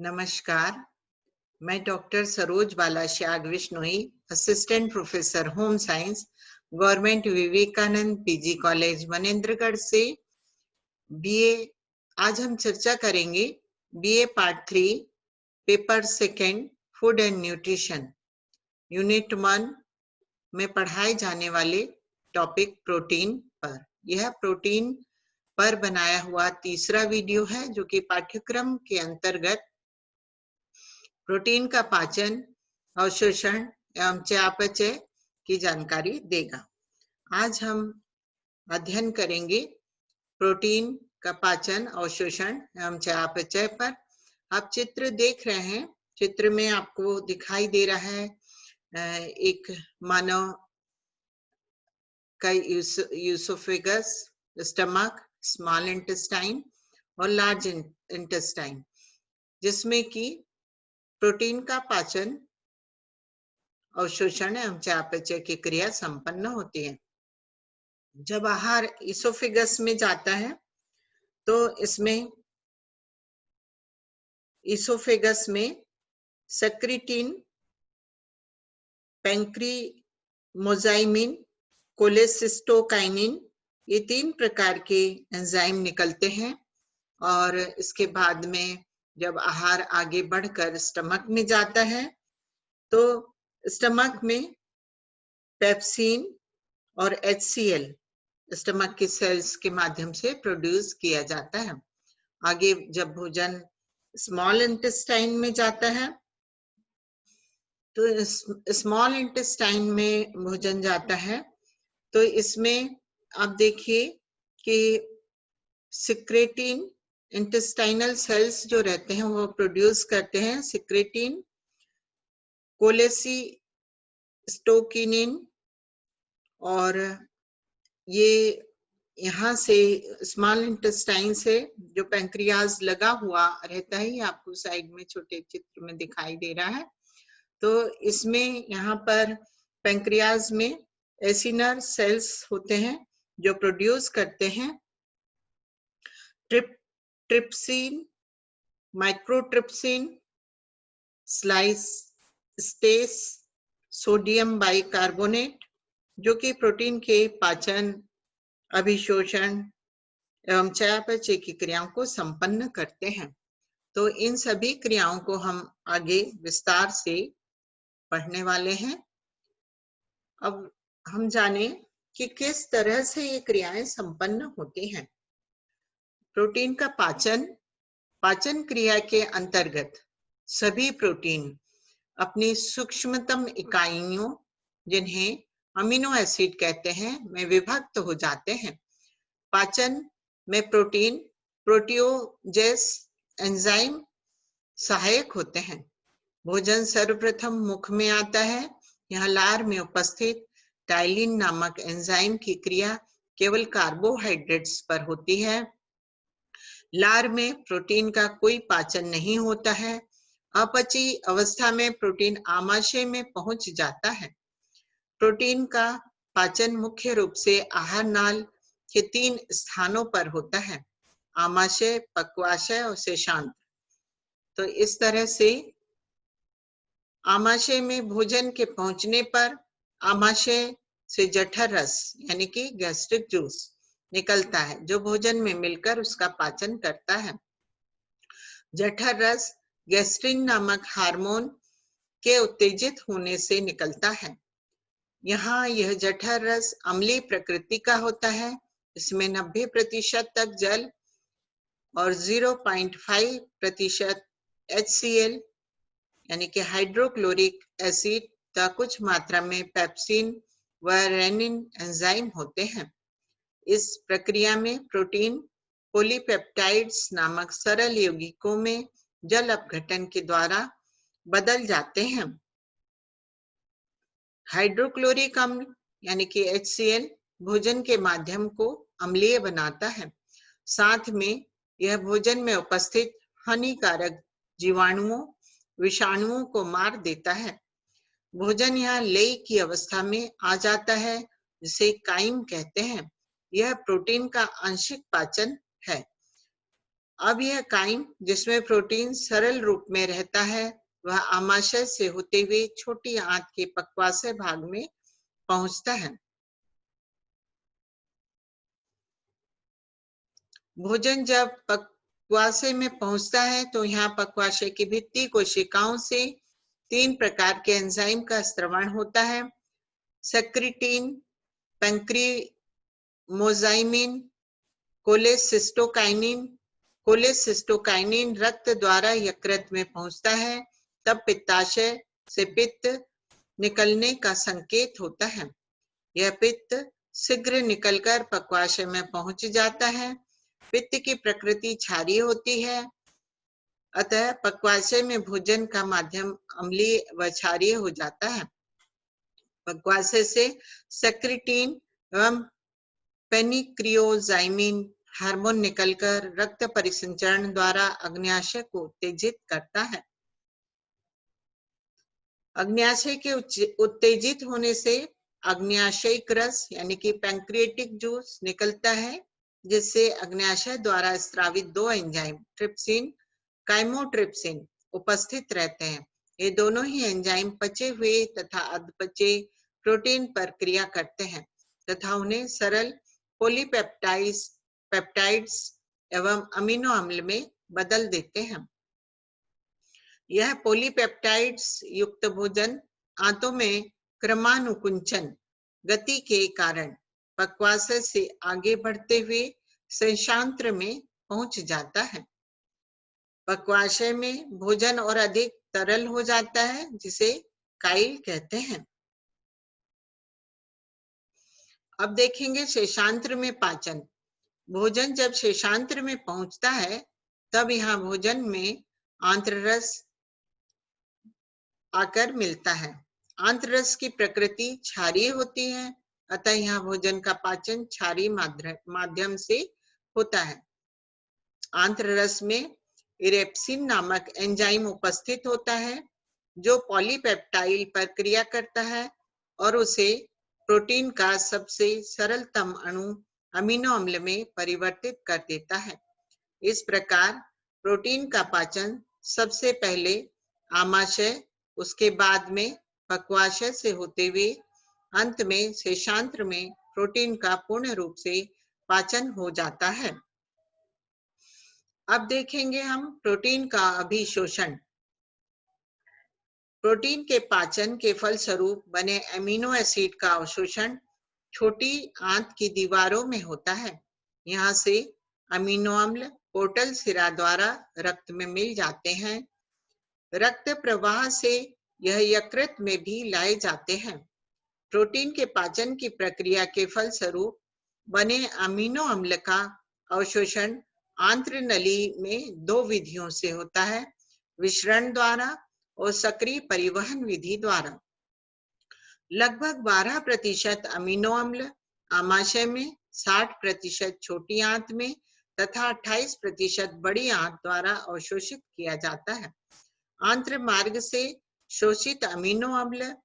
नमस्कार, मैं doctor Saroj Bala Shyag Vishnoi, assistant professor home science, government Vivekanand PG college Manendragarh से बीए। आज हम चर्चा करेंगे BA part 3 paper second food and nutrition unit 1 में पढ़ाए जाने वाले टॉपिक प्रोटीन पर। यह प्रोटीन पर बनाया हुआ तीसरा वीडियो है जो कि पाठ्यक्रम के अंतर्गत प्रोटीन का पाचन, अवशोषण एवं चयापचय की जानकारी देगा। आज हम अध्ययन करेंगे प्रोटीन का पाचन, अवशोषण एवं चयापचय पर। आप चित्र देख रहे हैं। चित्र में आपको दिखाई दे रहा है एक मानव का यूसोफेगस, स्टमक, स्मॉल इंटेस्टाइन और लार्ज इंटेस्टाइन, जिसमें कि प्रोटीन का पाचन, अवशोषण एवं चयापचय की क्रिया संपन्न होती है। जब आहार इसोफेगस में जाता है तो इसमें इसोफेगस में सेक्रेटिन, पैंक्रीमोजाइमिन, कोलेसिस्टोकाइनिन, ये 3 प्रकार के एंजाइम निकलते हैं और इसके बाद में जब आहार आगे बढ़कर स्टमक में जाता है तो स्टमक में पेप्सिन और HCl स्टमक के सेल्स के माध्यम से प्रोड्यूस किया जाता है। आगे जब भोजन स्मॉल इंटेस्टाइन में जाता है तो स्मॉल इंटेस्टाइन में भोजन जाता है तो इसमें आप देखिए कि सिक्रेटिन, इंटेस्टाइनल सेल्स जो रहते हैं वो प्रोड्यूस करते हैं सिक्रेटिन, कोलेसिस्टोकिनिन, और ये यहाँ से स्मॉल इंटेस्टाइन से जो पैंक्रियाज लगा हुआ रहता है, ये आपको साइड में छोटे चित्र में दिखाई दे रहा है। तो इसमें यहाँ पर पैंक्रियाज में एसिनर सेल्स होते हैं जो प्रोड्यूस करते हैं ट्रिप्सिन, माइक्रोट्रिप्सिन, स्टेस, सोडियम बाइकार्बोनेट, जो कि प्रोटीन के पाचन, अभिशोषण एवं चयापचय की क्रियाओं को संपन्न करते हैं। तो इन सभी क्रियाओं को हम आगे विस्तार से पढ़ने वाले हैं। अब हम जाने कि किस तरह से ये क्रियाएं संपन्न होती हैं। प्रोटीन का पाचन क्रिया के अंतर्गत सभी प्रोटीन अपनी सूक्ष्मतम इकाइयों, जिन्हें अमीनो एसिड कहते हैं, में विभक्त हो जाते हैं। पाचन में प्रोटीन प्रोटियोजेस एंजाइम सहायक होते हैं। भोजन सर्वप्रथम मुख में आता है। यहाँ लार में उपस्थित टाइलिन नामक एंजाइम की क्रिया केवल कार्बोहाइड्रेट्स पर होती है। लार में प्रोटीन का कोई पाचन नहीं होता है। अपची अवस्था में प्रोटीन आमाशय में पहुंच जाता है। प्रोटीन का पाचन मुख्य रूप से आहार नाल के 3 स्थानों पर होता है: आमाशय, पक्वाशय और शेषांत्र। तो इस तरह से आमाशय में भोजन के पहुंचने पर आमाशय से जठर रस यानी कि गैस्ट्रिक जूस निकलता है, जो भोजन में मिलकर उसका पाचन करता है। जठर रस गैस्ट्रिन नामक हार्मोन के उत्तेजित होने से निकलता है। यहाँ यह जठर रस अम्लीय प्रकृति का होता है। इसमें 90% तक जल और 0.5% HCl यानी कि हाइड्रोक्लोरिक एसिड का कुछ मात्रा में पेप्सिन व रेनिन एंजाइम होते हैं। इस प्रक्रिया में प्रोटीन पॉलीपेप्टाइड्स नामक सरल यौगिकों में जल अपघटन के द्वारा बदल जाते हैं। हाइड्रोक्लोरिक अम्ल यानी कि HCl भोजन के माध्यम को अम्लीय बनाता है। साथ में यह भोजन में उपस्थित हानिकारक जीवाणुओं, विषाणुओं को मार देता है। भोजन यहाँ लेय की अवस्था में आ जाता है, जिसे काइम कहते हैं। यह प्रोटीन का आंशिक पाचन है। अब यह काइम जिसमें प्रोटीन सरल रूप में रहता है वह आमाशय से होते हुए छोटी आंत के पक्वाशय भाग में पहुंचता है। भोजन जब पक्वाशय में पहुंचता है तो यहाँ पक्वाशय की भित्ति कोशिकाओं से 3 प्रकार के एंजाइम का स्रवण होता है। Secretin, पैंक्रीमोजाइमिन, cholecystokinin. कोलेसिस्टोकाइनिन रक्त द्वारा यकृत में पहुंचता है, तब पित्ताशय से पित्त निकलने का संकेत होता है। यह पित्त शीघ्र निकलकर पक्वाशय में पहुंच जाता है। पित्त की प्रकृति क्षारीय होती है, अतः पक्वाशय में भोजन का माध्यम अम्लीय व क्षारीय हो जाता है। पक्वाशय से सेक्रेटिन एवं पेनिक्रियोजाइमिन हार्मोन निकलकर रक्त परिसंचरण द्वारा अग्न्याशय को उत्तेजित करता है। अग्न्याशय के उत्तेजित होने से अग्न्याशयिक रस यानी कि पैंक्रियाटिक जूस निकलता है, जिससे अग्न्याशय द्वारा स्रावित 2 एंजाइम ट्रिप्सिन, काइमोट्रिप्सिन उपस्थित रहते हैं। ये दोनों ही एंजाइम पचे हुए तथा अधपचे प्रोटीन पर क्रिया करते हैं तथा उन्हें सरल पॉलीपेप्टाइड्स एवं अमीनो अम्ल में बदल देते हैं। यह पॉलीपेप्टाइड्स युक्त भोजन आंतों में क्रमानुकुंचन गति के कारण पक्वाशय से आगे बढ़ते हुए संशांत्र में पहुंच जाता है। पक्वाशय में भोजन और अधिक तरल हो जाता है, जिसे काइल कहते हैं। अब देखेंगे शेषांत्र में पाचन। भोजन जब शेषांत्र में पहुंचता है तब यहाँ भोजन में आंत्ररस आकर मिलता है। आंत्ररस की प्रकृति क्षारीय होती है, अतः यहाँ भोजन का पाचन क्षारीय माध्यम से होता है। आंत्ररस में इरेप्सिन नामक एंजाइम उपस्थित होता है, जो पॉलीपेप्टाइल पर क्रिया करता है और उसे प्रोटीन का सबसे सरलतम अणु अमीनो अम्ल में परिवर्तित कर देता है। इस प्रकार प्रोटीन का पाचन सबसे पहले आमाशय, उसके बाद में पक्वाशय से होते हुए अंत में शेषांत्र में प्रोटीन का पूर्ण रूप से पाचन हो जाता है। अब देखेंगे हम प्रोटीन का अभिशोषण। प्रोटीन के पाचन के फलस्वरूप बने एमिनो एसिड का अवशोषण छोटी आंत की दीवारों में होता है। यहाँ से अमीनो अम्ल पोर्टल सिरा द्वारा रक्त में मिल जाते हैं। रक्त प्रवाह से यह यकृत में भी लाए जाते हैं। प्रोटीन के पाचन की प्रक्रिया के फलस्वरूप बने अमीनो अम्ल का अवशोषण आंत्र नली में 2 विधियों से होता है, विसरण द्वारा और सक्रिय परिवहन विधि द्वारा। लगभग 12% अमीनो अम्ल आमाशय में, 60% छोटी आंत में तथा 28% बड़ी आंत द्वारा अवशोषित किया जाता है। आंत्र मार्ग से शोषित अमीनो अम्ल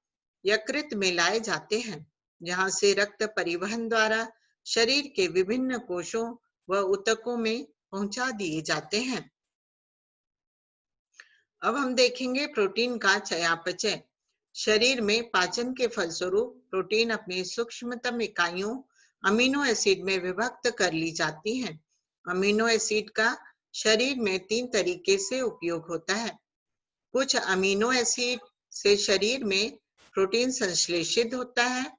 यकृत में लाए जाते हैं, जहां से रक्त परिवहन द्वारा शरीर के विभिन्न कोशों व ऊतकों में पहुंचा दिए जाते हैं। अब हम देखेंगे प्रोटीन का चयापचय। शरीर में पाचन के फलस्वरूप प्रोटीन अपनी सूक्ष्मतम इकाइयों अमीनो एसिड में विभक्त कर ली जाती हैं। अमीनो एसिड का शरीर में 3 तरीके से उपयोग होता है। कुछ अमीनो एसिड से शरीर में प्रोटीन संश्लेषित होता है,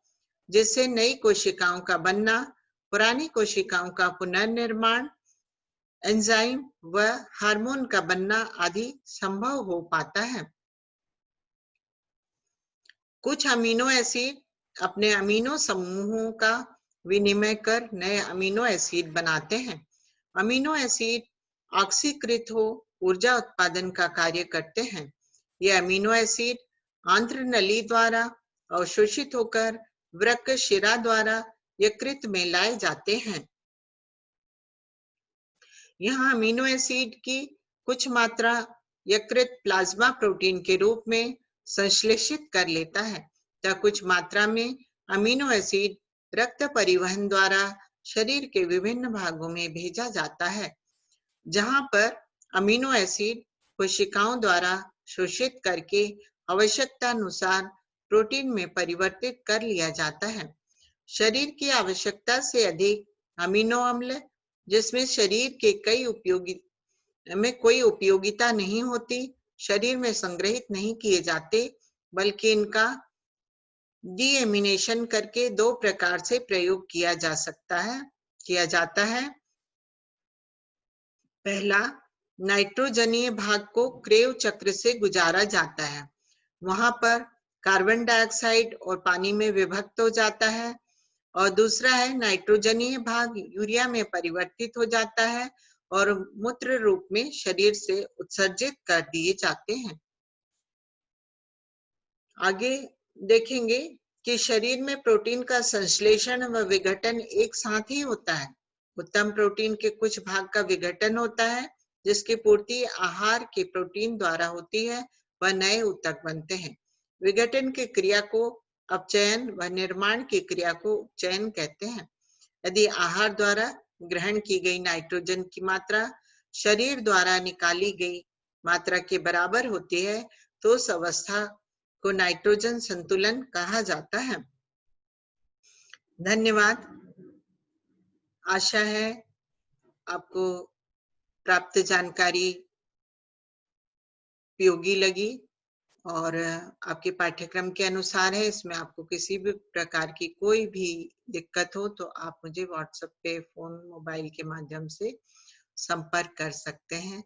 जिससे नई कोशिकाओं का बनना, पुरानी कोशिकाओं का पुनर्निर्माण, एंजाइम व हार्मोन का बनना आदि संभव हो पाता है। कुछ अमीनो एसिड अपने अमीनो समूहों का विनिमय कर नए अमीनो एसिड बनाते हैं। अमीनो एसिड ऑक्सीकृत हो ऊर्जा उत्पादन का कार्य करते हैं। ये अमीनो एसिड आंत्र नली द्वारा अवशोषित होकर वृक्क शिरा द्वारा यकृत में लाए जाते हैं। यहाँ अमीनो एसिड की कुछ मात्रा यकृत प्लाज्मा प्रोटीन के रूप में संश्लेषित कर लेता है, तथा कुछ मात्रा में अमीनो एसिड रक्त परिवहन द्वारा शरीर के विभिन्न भागों में भेजा जाता है। जहां पर अमीनो एसिड कोशिकाओं द्वारा शोषित करके आवश्यकता अनुसार प्रोटीन में परिवर्तित कर लिया जाता है। शरीर की आवश्यकता से अधिक अमीनो अम्ल, जिसमें शरीर के कोई उपयोगिता नहीं होती, शरीर में संग्रहित नहीं किए जाते, बल्कि इनका डीएमिनेशन करके दो प्रकार से प्रयोग किया जाता है। पहला, नाइट्रोजनीय भाग को क्रेव चक्र से गुजारा जाता है। वहां पर कार्बन डाइऑक्साइड और पानी में विभक्त हो जाता है। और दूसरा है, नाइट्रोजनीय भाग यूरिया में परिवर्तित हो जाता है और मूत्र रूप में शरीर से उत्सर्जित कर दिए जाते हैं। आगे देखेंगे कि शरीर में प्रोटीन का संश्लेषण व विघटन एक साथ ही होता है। उत्तम प्रोटीन के कुछ भाग का विघटन होता है, जिसकी पूर्ति आहार के प्रोटीन द्वारा होती है, व नए ऊतक बनते हैं। विघटन की क्रिया को अपचयन व निर्माण की क्रिया को उपचयन कहते हैं। यदि आहार द्वारा ग्रहण की गई नाइट्रोजन की मात्रा शरीर द्वारा निकाली गई मात्रा के बराबर होती है, तो उस अवस्था को नाइट्रोजन संतुलन कहा जाता है। धन्यवाद। आशा है आपको प्राप्त जानकारी उपयोगी लगी और आपके पाठ्यक्रम के अनुसार है। इसमें आपको किसी भी प्रकार की कोई भी दिक्कत हो तो आप मुझे व्हाट्सएप पे, फोन, मोबाइल के माध्यम से संपर्क कर सकते हैं।